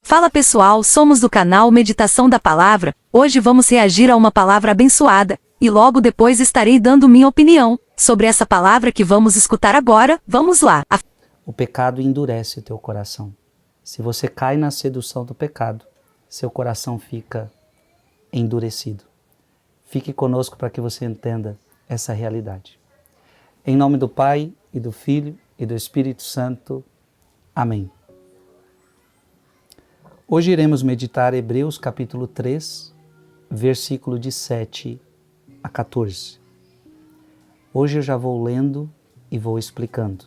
Fala pessoal, somos do canal Meditação da Palavra. Hoje vamos reagir a uma palavra abençoada, e logo depois estarei dando minha opinião sobre essa palavra que vamos escutar agora. Vamos lá! O pecado endurece o teu coração. Se você cai na sedução do pecado, seu coração fica endurecido. Fique conosco para que você entenda essa realidade. Em nome do Pai, e do Filho, e do Espírito Santo. Amém. Hoje iremos meditar Hebreus capítulo 3, versículo de 7 a 14. Hoje eu já vou lendo e vou explicando.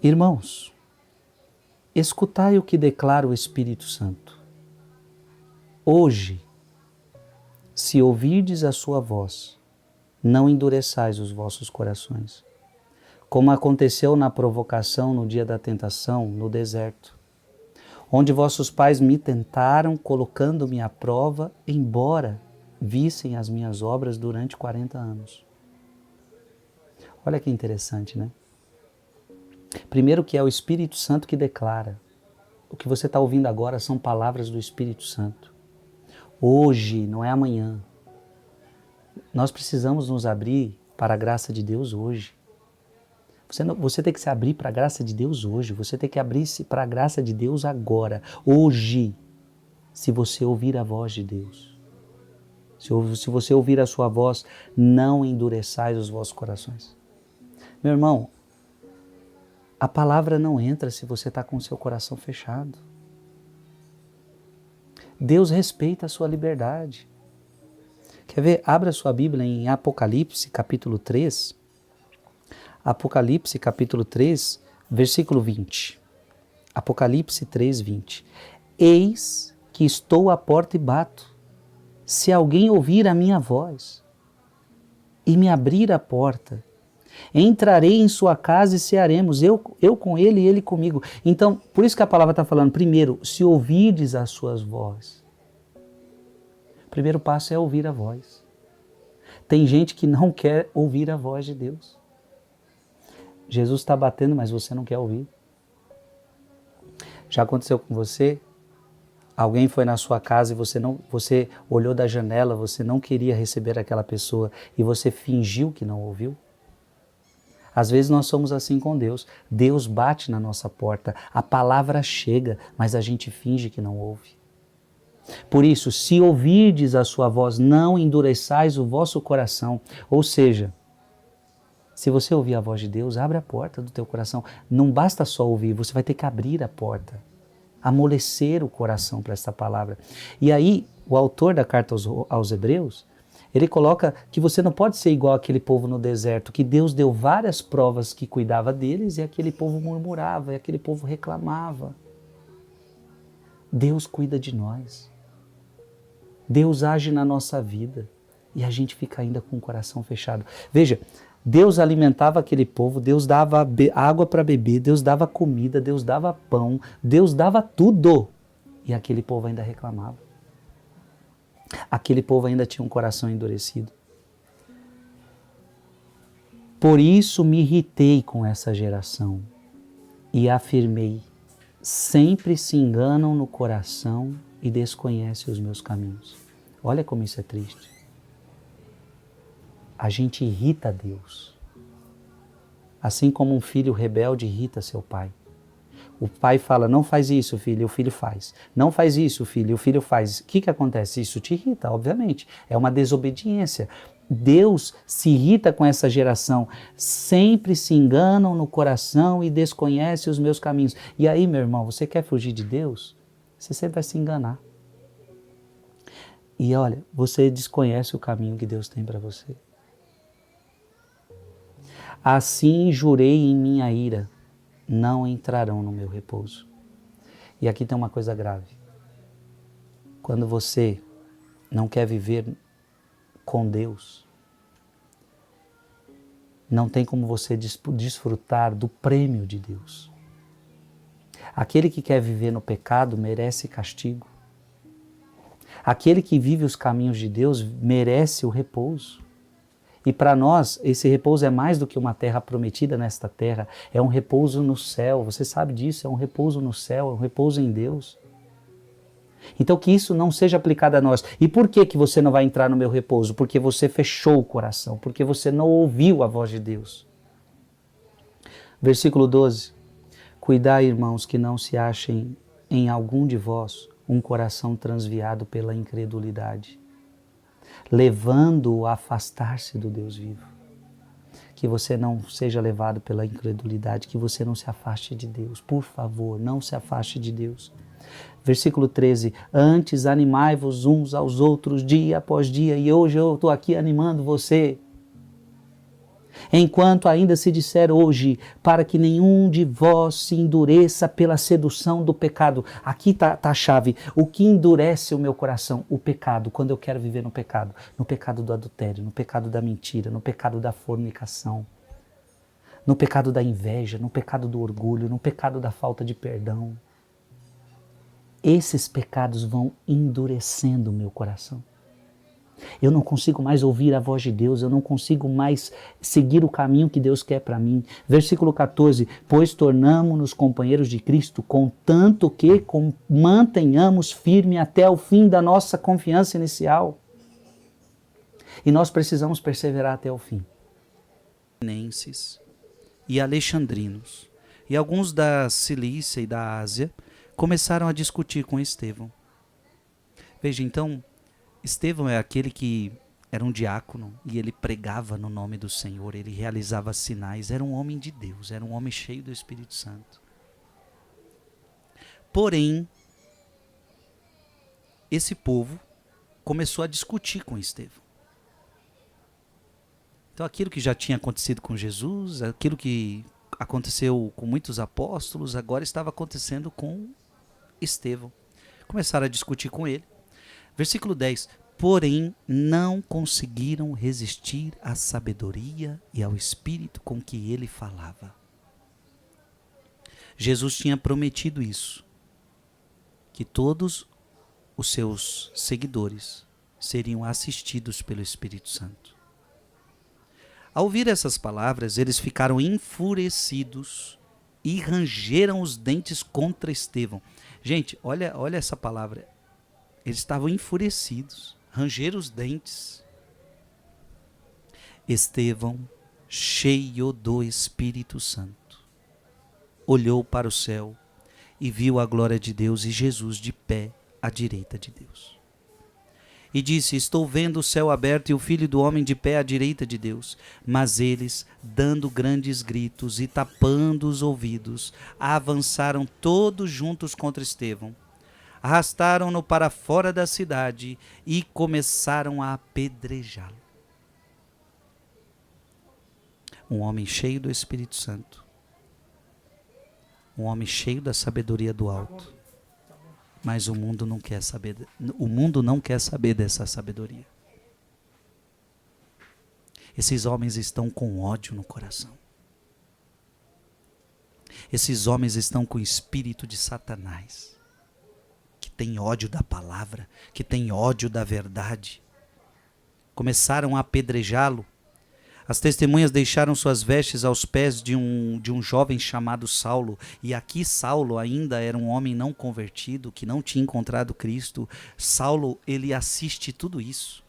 Irmãos, escutai o que declara o Espírito Santo. Hoje, se ouvirdes a sua voz, não endureçais os vossos corações, como aconteceu na provocação no dia da tentação no deserto, onde vossos pais me tentaram colocando-me à prova, embora vissem as minhas obras durante 40 anos. Olha que interessante, né? Primeiro que é o Espírito Santo que declara. O que você está ouvindo agora são palavras do Espírito Santo. Hoje, não é amanhã. Nós precisamos nos abrir para a graça de Deus hoje. Você tem que se abrir para a graça de Deus hoje. Você tem que abrir-se para a graça de Deus agora. Hoje, se você ouvir a voz de Deus. Se você ouvir a sua voz, não endureçais os vossos corações. Meu irmão, a palavra não entra se você está com o seu coração fechado. Deus respeita a sua liberdade. Quer ver? Abra sua Bíblia em Apocalipse, capítulo 3. Apocalipse, capítulo 3, versículo 20. Apocalipse 3, 20. Eis que estou à porta e bato. Se alguém ouvir a minha voz e me abrir a porta, entrarei em sua casa e cearemos, eu com ele e ele comigo. Então, por isso que a palavra está falando, primeiro, se ouvirdes as suas vozes. O primeiro passo é ouvir a voz. Tem gente que não quer ouvir a voz de Deus. Jesus está batendo, mas você não quer ouvir. Já aconteceu com você? Alguém foi na sua casa e você olhou da janela, você não queria receber aquela pessoa e você fingiu que não ouviu? Às vezes nós somos assim com Deus. Deus bate na nossa porta, a palavra chega, mas a gente finge que não ouve. Por isso, se ouvirdes a sua voz, não endureçais o vosso coração. Ou seja, se você ouvir a voz de Deus, abre a porta do teu coração. Não basta só ouvir, você vai ter que abrir a porta. Amolecer o coração para essa palavra. E aí, o autor da carta aos Hebreus, ele coloca que você não pode ser igual aquele povo no deserto, que Deus deu várias provas que cuidava deles e aquele povo murmurava, e aquele povo reclamava. Deus cuida de nós. Deus age na nossa vida e a gente fica ainda com o coração fechado. Veja, Deus alimentava aquele povo, Deus dava água para beber, Deus dava comida, Deus dava pão, Deus dava tudo. E aquele povo ainda reclamava. Aquele povo ainda tinha um coração endurecido. Por isso me irritei com essa geração e afirmei, sempre se enganam no coração e desconhecem os meus caminhos. Olha como isso é triste. A gente irrita Deus. Assim como um filho rebelde irrita seu pai. O pai fala, não faz isso, filho, e o filho faz. Não faz isso, filho, e o filho faz. O que acontece? Isso te irrita, obviamente. É uma desobediência. Deus se irrita com essa geração. Sempre se enganam no coração e desconhecem os meus caminhos. E aí, meu irmão, você quer fugir de Deus? Você sempre vai se enganar. E olha, você desconhece o caminho que Deus tem para você. Assim jurei em minha ira, não entrarão no meu repouso. E aqui tem uma coisa grave. Quando você não quer viver com Deus, não tem como você desfrutar do prêmio de Deus. Aquele que quer viver no pecado merece castigo. Aquele que vive os caminhos de Deus merece o repouso. E para nós, esse repouso é mais do que uma terra prometida nesta terra, é um repouso no céu. Você sabe disso, é um repouso no céu, é um repouso em Deus. Então que isso não seja aplicado a nós. E por que você não vai entrar no meu repouso? Porque você fechou o coração, porque você não ouviu a voz de Deus. Versículo 12. Cuidai, irmãos, que não se achem em algum de vós um coração transviado pela incredulidade, levando-o a afastar-se do Deus vivo. Que você não seja levado pela incredulidade, que você não se afaste de Deus. Por favor, não se afaste de Deus. Versículo 13, antes animai-vos uns aos outros dia após dia, e hoje eu estou aqui animando você. Enquanto ainda se disser hoje, para que nenhum de vós se endureça pela sedução do pecado. Aqui está a chave. O que endurece o meu coração? O pecado. Quando eu quero viver no pecado do adultério, no pecado da mentira, no pecado da fornicação, no pecado da inveja, no pecado do orgulho, no pecado da falta de perdão. Esses pecados vão endurecendo o meu coração. Eu não consigo mais ouvir a voz de Deus, eu não consigo mais seguir o caminho que Deus quer para mim. Versículo 14, pois tornamo-nos companheiros de Cristo, contanto que mantenhamos firme até o fim da nossa confiança inicial. E nós precisamos perseverar até o fim. E alexandrinos, e alguns da Cilícia e da Ásia, começaram a discutir com Estevão. Veja, então, Estevão é aquele que era um diácono e ele pregava no nome do Senhor, ele realizava sinais, era um homem de Deus, era um homem cheio do Espírito Santo. Porém, esse povo começou a discutir com Estevão. Então aquilo que já tinha acontecido com Jesus, aquilo que aconteceu com muitos apóstolos, agora estava acontecendo com Estevão. Começaram a discutir com ele. Versículo 10, porém não conseguiram resistir à sabedoria e ao espírito com que ele falava. Jesus tinha prometido isso, que todos os seus seguidores seriam assistidos pelo Espírito Santo. Ao ouvir essas palavras, eles ficaram enfurecidos e rangeram os dentes contra Estevão. Gente, olha essa palavra. Eles estavam enfurecidos, rangeram os dentes. Estevão, cheio do Espírito Santo, olhou para o céu e viu a glória de Deus e Jesus de pé à direita de Deus. E disse, estou vendo o céu aberto e o Filho do Homem de pé à direita de Deus. Mas eles, dando grandes gritos e tapando os ouvidos, avançaram todos juntos contra Estevão. Arrastaram-no para fora da cidade e começaram a apedrejá-lo. Um homem cheio do Espírito Santo. Um homem cheio da sabedoria do alto. Mas o mundo não quer saber dessa sabedoria. Esses homens estão com ódio no coração. Esses homens estão com o espírito de Satanás, que tem ódio da palavra, que tem ódio da verdade. Começaram a apedrejá-lo. As testemunhas deixaram suas vestes aos pés de um jovem chamado Saulo. E aqui Saulo ainda era um homem não convertido, que não tinha encontrado Cristo. Saulo, ele assiste tudo isso.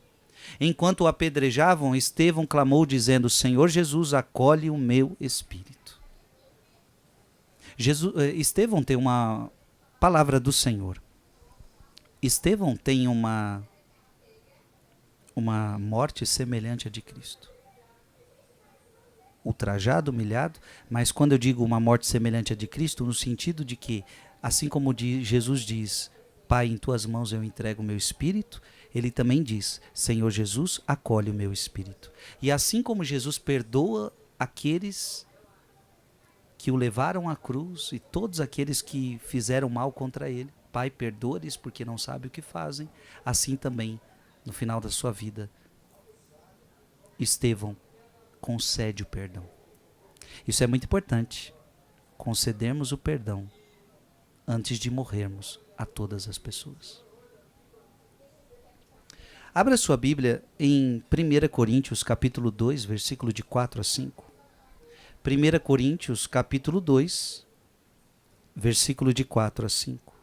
Enquanto o apedrejavam, Estevão clamou dizendo, Senhor Jesus, acolhe o meu espírito. Estevão tem uma palavra do Senhor. Estevão tem uma morte semelhante à de Cristo. Ultrajado, humilhado, mas quando eu digo uma morte semelhante à de Cristo, no sentido de que, assim como Jesus diz, Pai, em tuas mãos eu entrego o meu espírito, ele também diz, Senhor Jesus, acolhe o meu espírito. E assim como Jesus perdoa aqueles que o levaram à cruz e todos aqueles que fizeram mal contra ele, Pai, perdoa-lhes porque não sabem o que fazem, assim também, no final da sua vida, Estevão concede o perdão. Isso é muito importante, concedermos o perdão antes de morrermos a todas as pessoas. Abra sua Bíblia em 1 Coríntios, capítulo 2, versículo de 4 a 5. 1 Coríntios, capítulo 2, versículo de 4 a 5.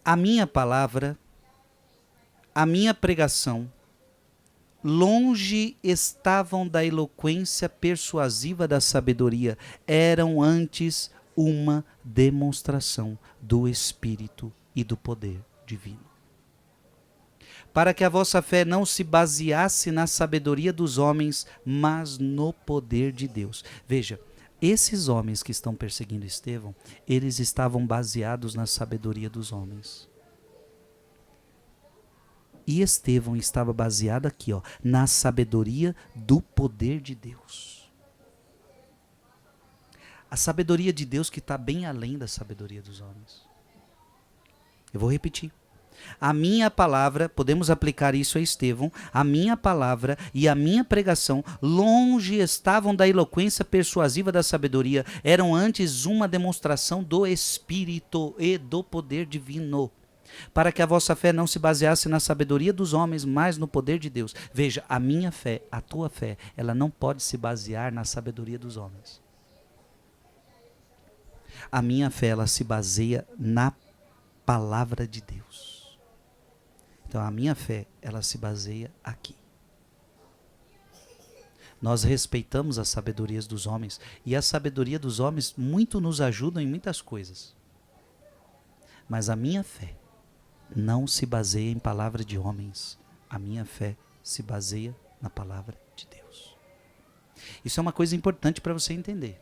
A minha palavra, a minha pregação, longe estavam da eloquência persuasiva da sabedoria, eram antes uma demonstração do Espírito e do poder divino. Para que a vossa fé não se baseasse na sabedoria dos homens, mas no poder de Deus. Veja, esses homens que estão perseguindo Estevão, eles estavam baseados na sabedoria dos homens. E Estevão estava baseado aqui, na sabedoria do poder de Deus. A sabedoria de Deus que está bem além da sabedoria dos homens. Eu vou repetir. A minha palavra, podemos aplicar isso a Estevão, a minha palavra e a minha pregação longe estavam da eloquência persuasiva da sabedoria, eram antes uma demonstração do Espírito e do poder divino, para que a vossa fé não se baseasse na sabedoria dos homens, mas no poder de Deus. Veja, a minha fé, a tua fé, ela não pode se basear na sabedoria dos homens. A minha fé, ela se baseia na palavra de Deus. Então, a minha fé, ela se baseia aqui. Nós respeitamos as sabedorias dos homens, e a sabedoria dos homens muito nos ajuda em muitas coisas. Mas a minha fé não se baseia em palavra de homens. A minha fé se baseia na palavra de Deus. Isso é uma coisa importante para você entender.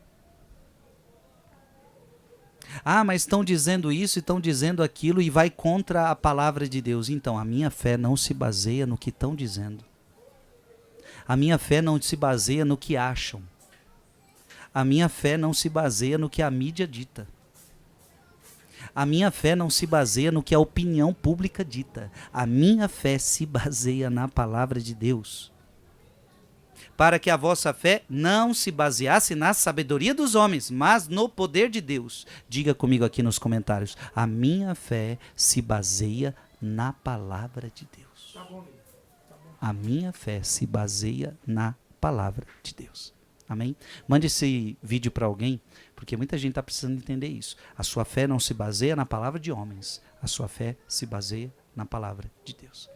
Ah, mas estão dizendo isso e estão dizendo aquilo e vai contra a palavra de Deus. Então, a minha fé não se baseia no que estão dizendo. A minha fé não se baseia no que acham. A minha fé não se baseia no que a mídia dita. A minha fé não se baseia no que a opinião pública dita. A minha fé se baseia na palavra de Deus. Para que a vossa fé não se baseasse na sabedoria dos homens, mas no poder de Deus. Diga comigo aqui nos comentários. A minha fé se baseia na palavra de Deus. A minha fé se baseia na palavra de Deus. Amém? Mande esse vídeo para alguém, porque muita gente está precisando entender isso. A sua fé não se baseia na palavra de homens. A sua fé se baseia na palavra de Deus.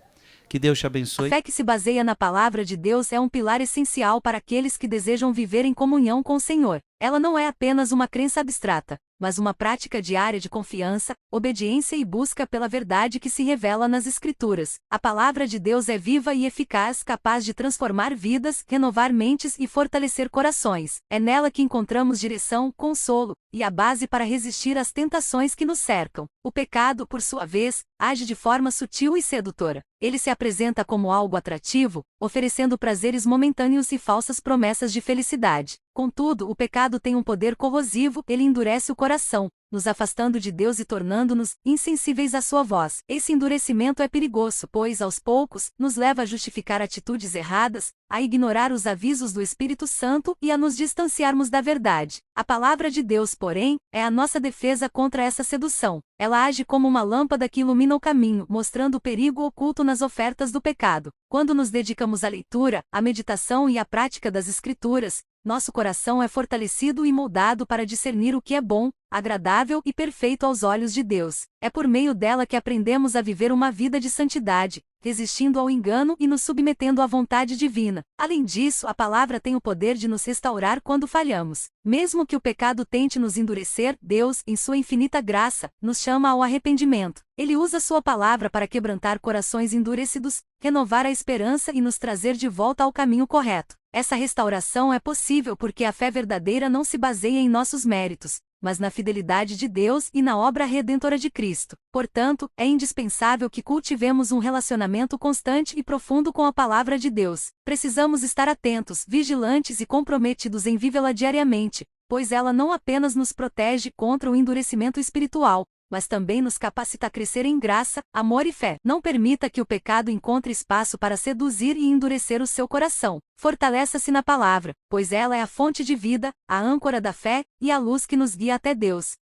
Que Deus te abençoe. A fé que se baseia na palavra de Deus é um pilar essencial para aqueles que desejam viver em comunhão com o Senhor. Ela não é apenas uma crença abstrata, mas uma prática diária de confiança, obediência e busca pela verdade que se revela nas Escrituras. A palavra de Deus é viva e eficaz, capaz de transformar vidas, renovar mentes e fortalecer corações. É nela que encontramos direção, consolo e a base para resistir às tentações que nos cercam. O pecado, por sua vez, age de forma sutil e sedutora. Ele se apresenta como algo atrativo, oferecendo prazeres momentâneos e falsas promessas de felicidade. Contudo, o pecado tem um poder corrosivo, ele endurece o coração, nos afastando de Deus e tornando-nos insensíveis à sua voz. Esse endurecimento é perigoso, pois, aos poucos, nos leva a justificar atitudes erradas, a ignorar os avisos do Espírito Santo e a nos distanciarmos da verdade. A palavra de Deus, porém, é a nossa defesa contra essa sedução. Ela age como uma lâmpada que ilumina o caminho, mostrando o perigo oculto nas ofertas do pecado. Quando nos dedicamos à leitura, à meditação e à prática das Escrituras, nosso coração é fortalecido e moldado para discernir o que é bom, agradável e perfeito aos olhos de Deus. É por meio dela que aprendemos a viver uma vida de santidade, resistindo ao engano e nos submetendo à vontade divina. Além disso, a palavra tem o poder de nos restaurar quando falhamos. Mesmo que o pecado tente nos endurecer, Deus, em sua infinita graça, nos chama ao arrependimento. Ele usa sua palavra para quebrantar corações endurecidos, renovar a esperança e nos trazer de volta ao caminho correto. Essa restauração é possível porque a fé verdadeira não se baseia em nossos méritos, mas na fidelidade de Deus e na obra redentora de Cristo. Portanto, é indispensável que cultivemos um relacionamento constante e profundo com a palavra de Deus. Precisamos estar atentos, vigilantes e comprometidos em vivê-la diariamente, pois ela não apenas nos protege contra o endurecimento espiritual, mas também nos capacita a crescer em graça, amor e fé. Não permita que o pecado encontre espaço para seduzir e endurecer o seu coração. Fortaleça-se na palavra, pois ela é a fonte de vida, a âncora da fé e a luz que nos guia até Deus.